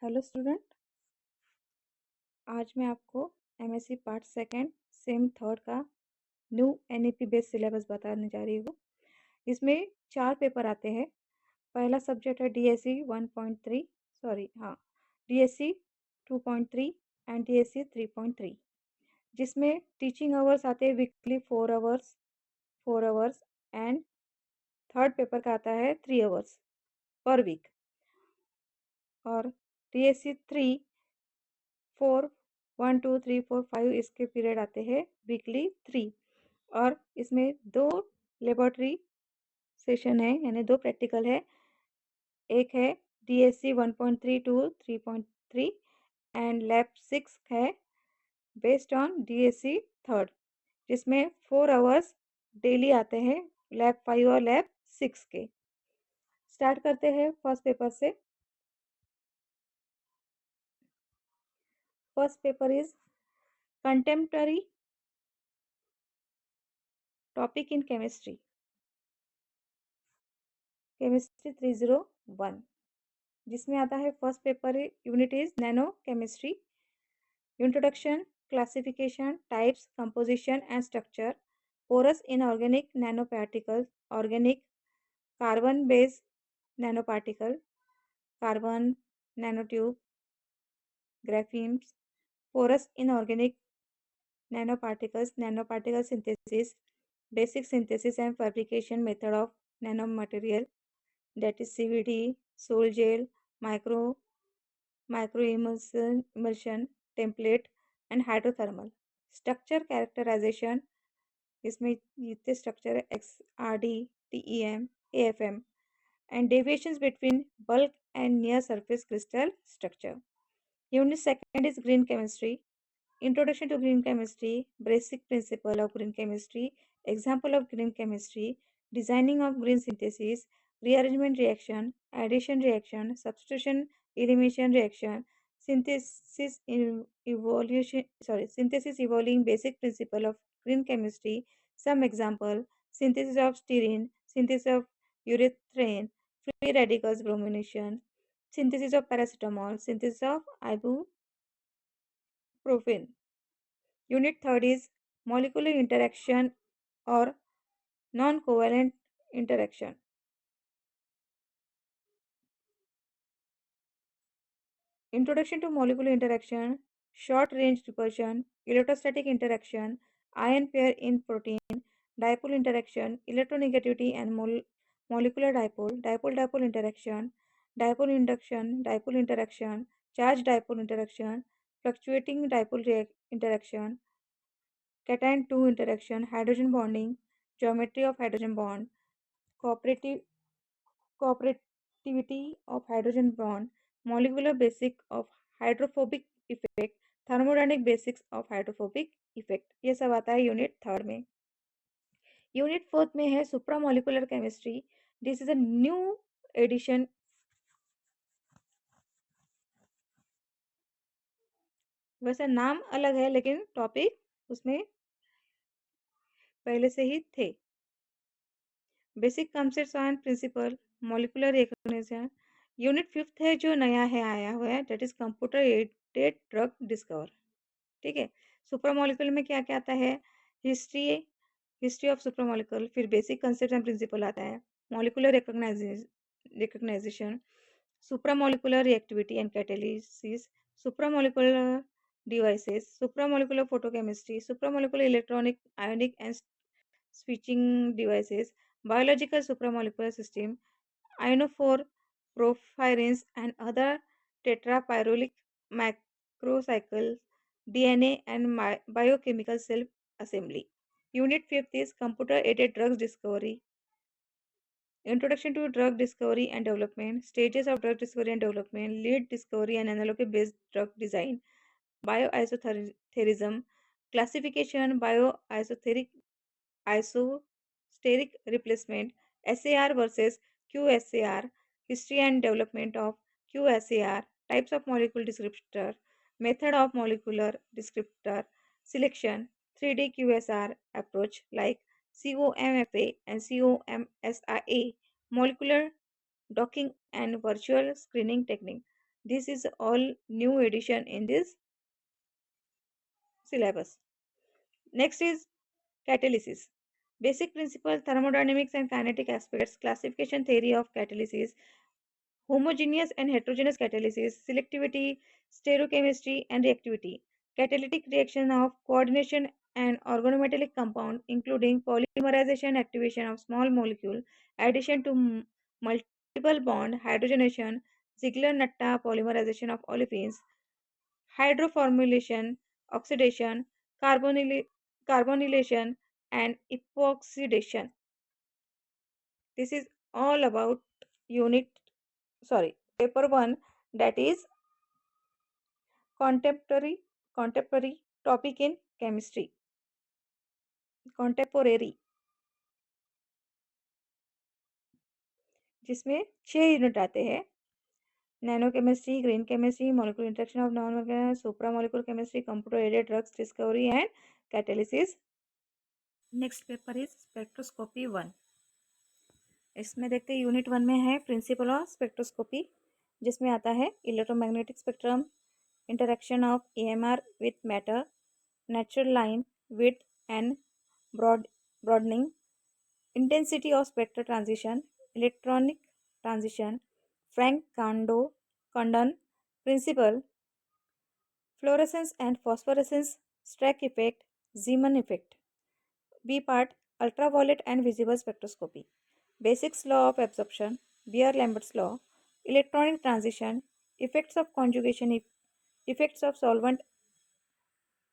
Hello student. आज मैं आपको MSc part second same third का न्यू एनईपी बेस्ड सिलेबस बताने जा रही हूँ। इसमें 4 पेपर आते हैं। पहला सब्जेक्ट है डीएससी 1.3, डीएससी 2.3 एंड डीएससी 3.3, जिसमें टीचिंग आवर्स आते हैं weekly 4 hours and third paper का आता है 3 आवर्स पर वीक। और डीएससी 1 2 3 4 5 इसके पीरियड आते हैं वीकली 3। और इसमें 2 लेबोरेटरी सेशन है, यानी 2 प्रैक्टिकल है। एक है डीएससी 1.3 टू 3.3 एंड लैब 6 है बेस्ड ऑन डीएससी थर्ड, जिसमें 4 आवर्स डेली आते हैं लैब 5 और लैब 6 के। स्टार्ट करते हैं फर्स्ट पेपर से। First paper is contemporary topic in chemistry, chemistry 301, जिसमें आता है first paper unit is nano chemistry, introduction, classification, types, composition and structure, porous inorganic nanoparticles, organic, carbon based nanoparticle, carbon nanotube, graphemes, porous inorganic nanoparticles, nanoparticle synthesis, basic synthesis and fabrication method of nanomaterial, that is CVD, sol gel, micro emulsion, template and hydrothermal. Structure characterization, इसमें जितने structure है XRD, TEM, AFM and deviations between bulk and near surface crystal structure. Unit second is green chemistry. Introduction to green chemistry, basic principle of green chemistry, example of green chemistry, designing of green synthesis, rearrangement reaction, addition reaction, substitution elimination reaction, synthesis evolving basic principle of green chemistry. Some example: synthesis of styrene, synthesis of urethane, free radicals bromination, synthesis of paracetamol, synthesis of ibuprofen. Unit third is molecular interaction or non-covalent interaction. Introduction to molecular interaction, short range repulsion, electrostatic interaction, ion pair in protein, dipole interaction, electronegativity and molecular dipole, dipole-dipole interaction, dipole induction, dipole interaction, charge dipole interaction, fluctuating dipole interaction, cation 2 interaction, hydrogen bonding, geometry of hydrogen bond, cooperative cooperativity of hydrogen bond, molecular basic of hydrophobic effect, thermodynamic basics of hydrophobic effect। ये सब आता है unit third में। Unit fourth में है supramolecular chemistry. This is a new edition. वैसे नाम अलग है लेकिन टॉपिक उसमें पहले से ही थे। Basic concepts and principle, molecular recognition. Unit fifth है जो नया है, आया हुआ है, that is computer aided drug discover. ठीक है। सुपरमोलिकुलर में क्या क्या आता है? हिस्ट्री, हिस्ट्री ऑफ सुपरमोलिकुलर, फिर बेसिक कंसेप्ट एंड प्रिंसिपल आता है, molecular recognition, supramolecular reactivity and catalysis, supramolecular devices, supramolecular photochemistry, supramolecular electronic ionic and switching devices, biological supramolecular system, ionophore porphyrins and other tetrapyrrolic macrocycles, DNA and biochemical cell assembly. Unit 5th is computer aided drugs discovery. Introduction to drug discovery and development, stages of drug discovery and development, lead discovery and analog based drug design, bioisotherism, classification, isosteric replacement, SAR versus QSAR, history and development of QSAR, types of molecule descriptor, method of molecular descriptor, selection, 3D QSR approach like COMFA and COMSIA, molecular docking and virtual screening technique. This is all new addition in this syllabus. Next is catalysis. Basic principles, thermodynamics and kinetic aspects, classification theory of catalysis, homogeneous and heterogeneous catalysis, selectivity, stereochemistry, and reactivity. Catalytic reaction of coordination and organometallic compound, including polymerization, activation of small molecule, addition to multiple bond, hydrogenation, Ziegler-Natta polymerization of olefins, hydroformylation, oxidation, carbonylation, and epoxidation. This is all about unit, paper 1, that is contemporary contemporary topic in chemistry. contemporary जिसमें 6 unit आते हैं: nano chemistry, green chemistry, molecular interaction of non organic, supra molecular chemistry, computer aided drugs discovery and catalysis. Next paper is spectroscopy 1। इसमें देखते हैं unit 1 में है principle of spectroscopy, जिसमें आता है electromagnetic spectrum, interaction of EMR with matter, natural line width and broadening, intensity of spectral transition, electronic transition, Frank-Condon principle, fluorescence and phosphorescence, Strack effect, Zeeman effect. B part, ultraviolet and visible spectroscopy, basics law of absorption, Beer-Lambert's law, electronic transition, effects of conjugation, effects of solvent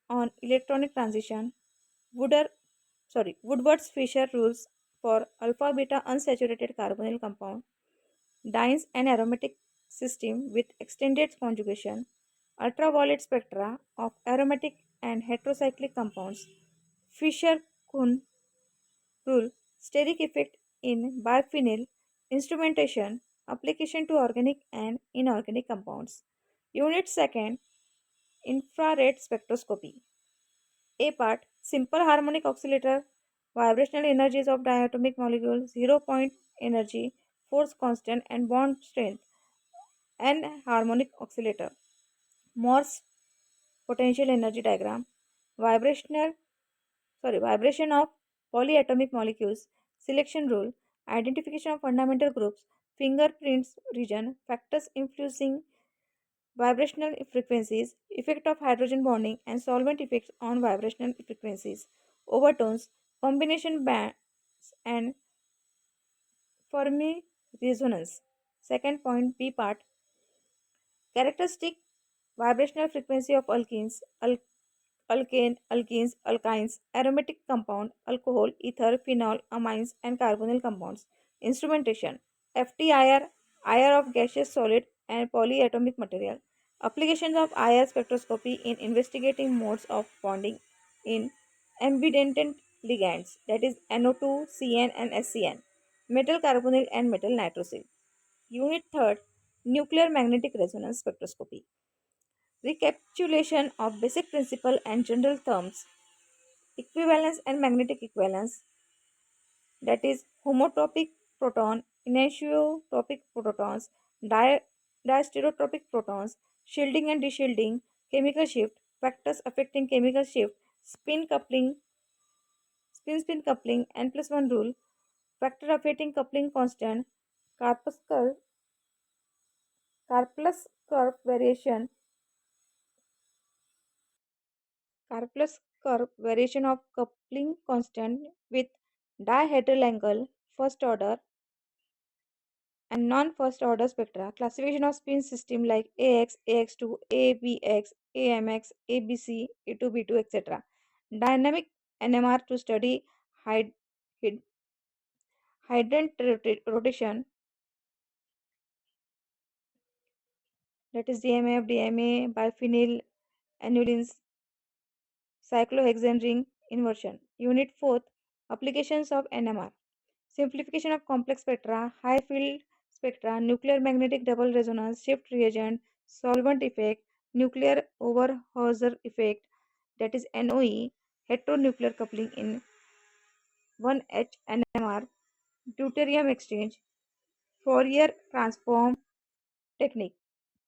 on electronic transition, Woodward's Fisher rules for alpha beta unsaturated carbonyl compound, Dienes and aromatic system with extended conjugation, ultraviolet spectra of aromatic and heterocyclic compounds, Fisher Kuhn rule, steric effect in biphenyl, instrumentation, application to organic and inorganic compounds. Unit 2nd, infrared spectroscopy. A part, simple harmonic oscillator, vibrational energies of diatomic molecules, 0 point energy, force constant and bond strength, and harmonic oscillator. Morse potential energy diagram, vibrational vibration of polyatomic molecules, selection rule, identification of fundamental groups, fingerprints region, factors influencing vibrational frequencies, effect of hydrogen bonding and solvent effects on vibrational frequencies, overtones, combination bands and Fermi resonance. Second point B part, characteristic vibrational frequency of alkenes, alkenes, alkynes, aromatic compound, alcohol, ether, phenol, amines, and carbonyl compounds. Instrumentation: FTIR, IR of gaseous, solid, and polyatomic material. Applications of IR spectroscopy in investigating modes of bonding in ambident ligands, that is NO2, CN, and SCN, metal carbonyl, and metal nitrosyl. Unit 3rd, nuclear magnetic resonance spectroscopy. Recapitulation of basic principle and general terms, equivalence and magnetic equivalence, that is homotropic proton, anisotropic protons, diastereotropic protons, shielding and deshielding, chemical shift, factors affecting chemical shift, spin coupling, spin coupling, n plus 1 rule, factor affecting coupling constant, Karpus curve variation, Karplus curve variation of coupling constant with dihedral angle, first order and non-first order spectra, classification of spin system like AX, AX2, ABX, AMX, ABC, A2, B2, etc. Dynamic NMR to study hyd- hyd- hydrant rotation, that is DMF, DMA, biphenyl annullines, cyclohexane ring inversion. Unit 4th, applications of NMR. Simplification of complex spectra, high field spectra, nuclear magnetic double resonance, shift reagent, solvent effect, nuclear Overhauser effect, that is NOE, heteronuclear coupling in 1H NMR, deuterium exchange, Fourier transform technique.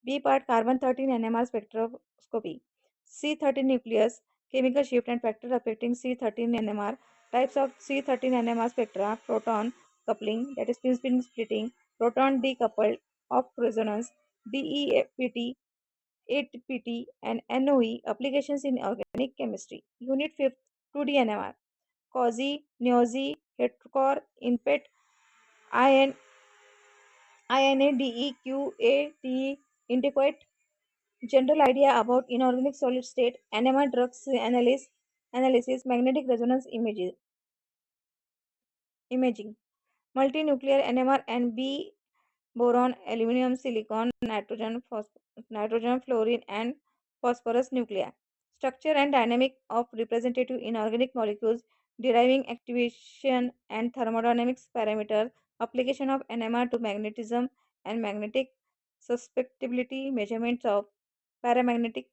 B part carbon-13 NMR spectroscopy. C13 nucleus, chemical shift and factor affecting C13 NMR. Types of C13 NMR spectra: proton coupling, that is spin splitting, proton decoupled, off resonance, DEPT, 8PT, and NOE. Applications in organic chemistry. Unit 5th, 2D NMR. COSY, NEOSY, heterocore, INPET, IN, INADEQAT, intequate. General idea about inorganic solid state, NMR drugs analysis, magnetic resonance imaging, multinuclear NMR and B boron, aluminum, silicon, nitrogen, fluorine, and phosphorus nuclei. Structure and dynamic of representative inorganic molecules, deriving activation and thermodynamics parameters, application of NMR to magnetism and magnetic susceptibility, measurements of paramagnetic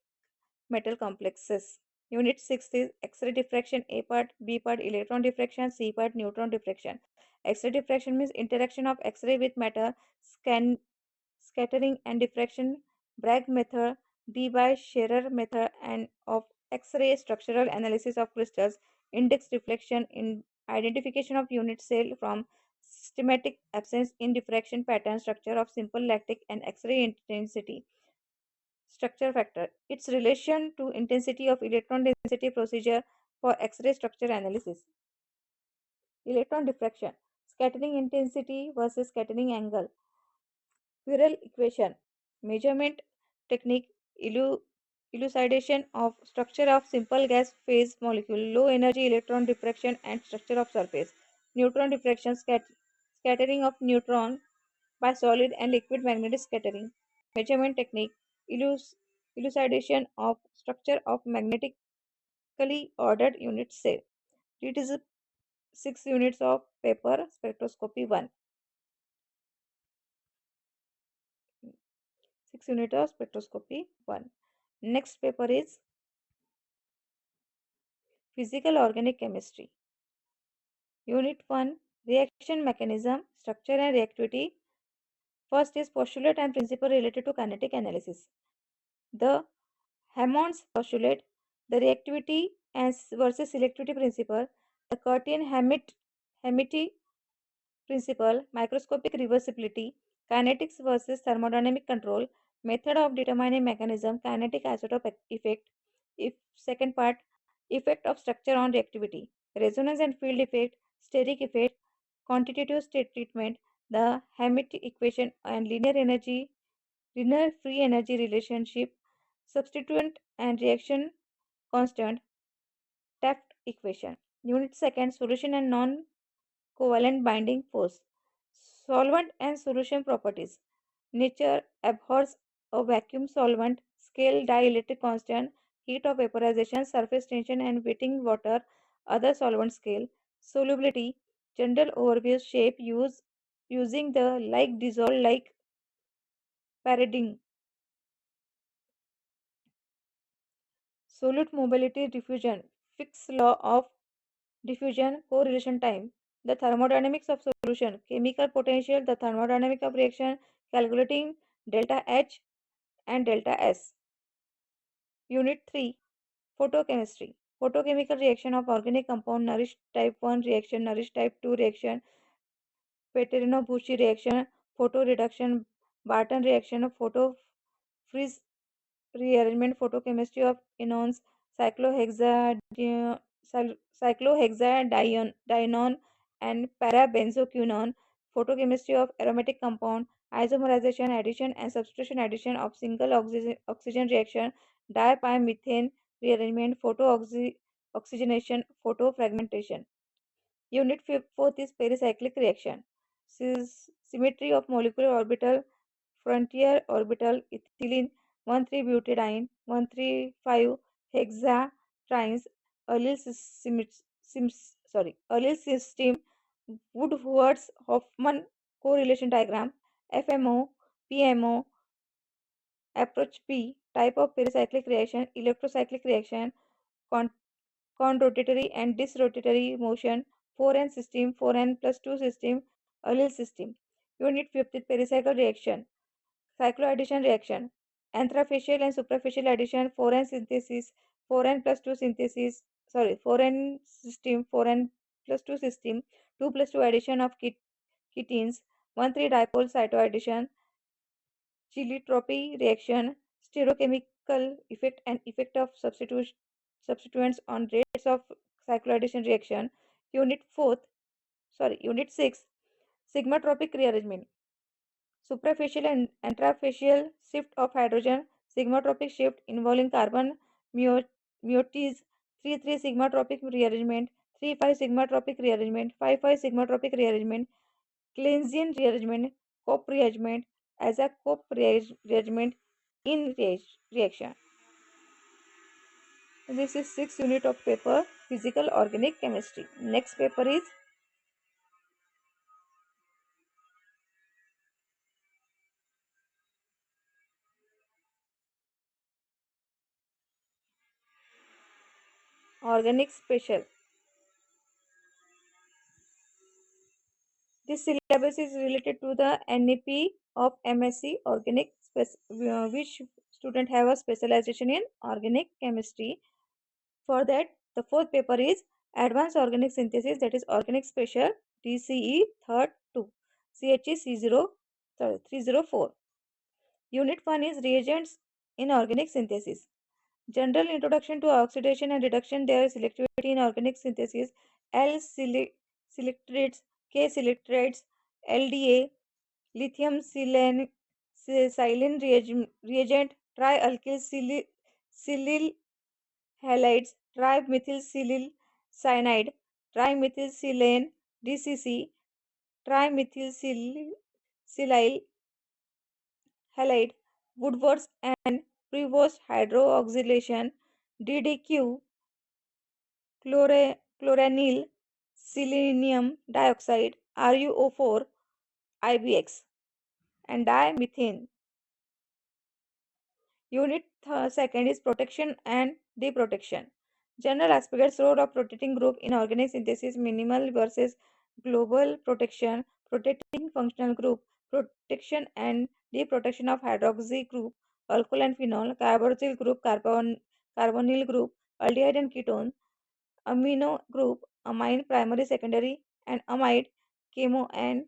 metal complexes. Unit 6 is X-ray diffraction. A part, B part, electron diffraction, C part, neutron diffraction. X-ray diffraction means interaction of X-ray with matter, scattering and diffraction. Bragg method, D by Scherer method, and of X-ray structural analysis of crystals. Index reflection in identification of unit cell from systematic absence in diffraction pattern structure of simple lactic and X-ray intensity structure factor. Its relation to intensity of electron density procedure for X-ray structure analysis. Electron diffraction, scattering intensity versus scattering angle. Quirrell equation, measurement technique, elucidation of structure of simple gas phase molecule, low energy electron diffraction and structure of surface. Neutron diffraction, scattering of neutron by solid and liquid magnetic scattering. Measurement technique, elucidation of structure of magnetically ordered unit cell. It is 6 units of paper spectroscopy 1. 6 units of spectroscopy 1. Next paper is physical organic chemistry. Unit 1, reaction mechanism, structure and reactivity. First is postulate and principle related to kinetic analysis. The Hammond's postulate, the reactivity and versus selectivity principle, the Curtin-Hammett principle, microscopic reversibility, kinetics versus thermodynamic control, method of determining mechanism, kinetic isotope effect. If second part, effect of structure on reactivity, resonance and field effect, steric effect, quantitative state treatment, the Hammett equation and linear free energy relationship, substituent and reaction constant, Taft equation. Unit 2, solution and non-covalent binding force. Solvent and solution properties. Nature abhors a vacuum solvent, scale dielectric constant, heat of vaporization, surface tension and wetting water, other solvent scale. Solubility, general overview shape using the like dissolve like paradigm. Solute mobility diffusion, fixed law of diffusion correlation time, the thermodynamics of solution, chemical potential, the thermodynamic of reaction, calculating delta H and delta S. Unit 3, photochemistry, photochemical reaction of organic compound, nourished type 1 reaction, nourished type 2 reaction, Petrino-Bucci reaction, photo reduction, Barton reaction, photo freeze rearrangement, photochemistry of enones, cyclohexadiene, cyclohexadienone and parabenzoquinone, photochemistry of aromatic compound, isomerization, addition and substitution addition of single oxygen reaction, dipymethane rearrangement, photo-oxygenation, photofragmentation. Unit 4th is pericyclic reaction. Symmetry of molecular orbital, frontier orbital, ethylene 1,3-butadiene, 1,3,5 hexatrines, allyl allyl system, Woodward-Hoffmann correlation diagram, FMO, PMO, approach P, type of pericyclic reaction, electrocyclic reaction, con rotatory and disrotatory motion, 4n system, 4n plus 2 system, allyl system. Unit 5th, pericycle reaction, cycloaddition reaction, Anthrafacial and suprafacial addition, 4n synthesis, 4n plus 2 synthesis, 4n system, 4n plus 2 system, 2 plus 2 addition of ketenes, 1,3 dipole cytoaddition, chilitropy reaction, stereochemical effect and effect of substituents on rates of cycloaddition reaction. Unit 4th, Unit 6, sigmatropic rearrangement. Suprafacial and intrafacial shift of hydrogen, sigmatropic shift involving carbon meiosis, 3,3 sigmatropic rearrangement, 3,5 sigmatropic rearrangement, 5,5 sigmatropic rearrangement, Keynesian rearrangement, Cope rearrangement as a Cope rearrangement in reaction. This is 6th unit of paper, physical organic chemistry. Next paper is organic special. This syllabus is related to the NEP of MSc Organic, which student have a specialization in organic chemistry. For that, the fourth paper is Advanced Organic Synthesis, that is Organic Special, DCE third 2, CHE C0, 304. Unit 1 is Reagents in Organic Synthesis. General introduction to oxidation and reduction, their selectivity in organic synthesis, L-selectrates, K-selectrates, LDA, lithium silane reagent, trialkyl silyl halides, trimethylsilyl cyanide, trimethylsilane DCC, trimethylsilyl halide, Woodward's and Prevost's hydroxylation, DDQ, chloranyl selenium dioxide, RuO4, IBX, and dimethane. Unit second is protection and deprotection. General aspects, role of protecting group in organic synthesis, minimal versus global protection, protecting functional group, protection and deprotection of hydroxy group, alcohol and phenol, carboxyl group, carbonyl group, aldehyde and ketone, amino group, amine primary, secondary, and amide, chemo and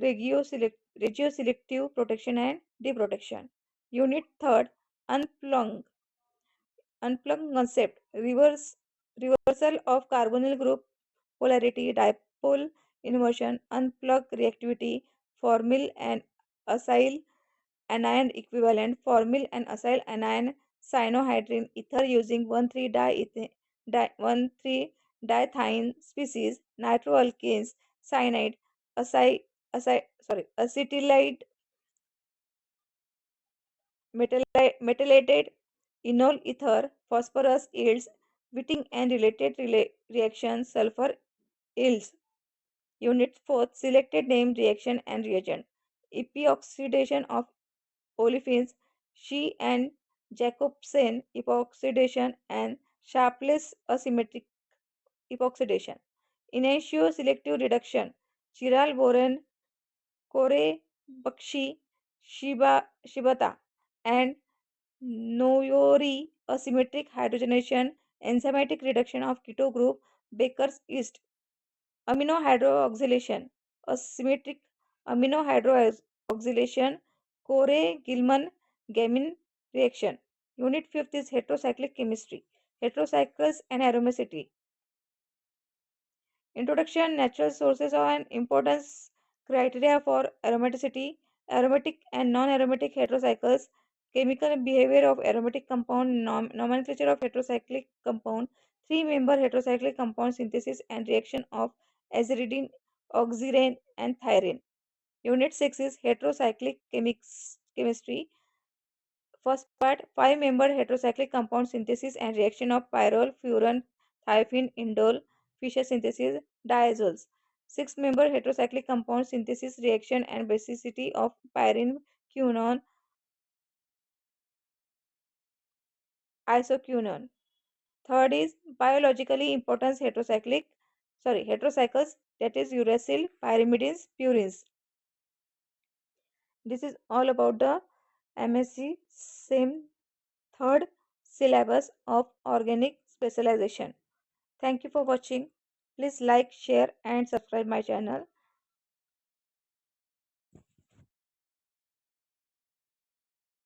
regioselective protection and deprotection. Unit third, unplug. Unplug concept. Reversal of carbonyl group polarity, dipole inversion, unplug reactivity, formyl and acyl anion equivalent, formyl and acyl anion cyanohydrin ether using 1,3-dithiene species, nitroalkanes, cyanide, acetylide, metallated enol ether, phosphorus yields, Witting and related reactions, sulfur yields. Unit 4th, selected name reaction and reagent. Epioxidation of olefins, She and Jacobsen epoxidation and Sharpless asymmetric epoxidation. Initio selective reduction, Chiral boron, Kore Bakshi, Shibata, and Noyori asymmetric hydrogenation, enzymatic reduction of keto group, Baker's yeast, amino hydroxylation, asymmetric amino hydroxylation, Core Gilman Gamin reaction. Unit 5th is heterocyclic chemistry, heterocycles and aromaticity. Introduction, natural sources and importance, criteria for aromaticity, aromatic and non-aromatic heterocycles, chemical behavior of aromatic compound, nomenclature of heterocyclic compound, three-member heterocyclic compound synthesis and reaction of aziridine, oxirane, and thyrine. Unit 6 is heterocyclic chemistry. First part, five-member heterocyclic compound synthesis and reaction of pyrrole, furan, thiophene, indole, Fischer synthesis, diazoles. Six-member heterocyclic compound synthesis reaction and basicity of pyrene, quinone, isoquinone. Third is biologically important heterocycles, that is uracil, pyrimidines, purines. This is all about the MSc, same third syllabus of organic specialization. Thank you for watching. Please like, share and subscribe my channel.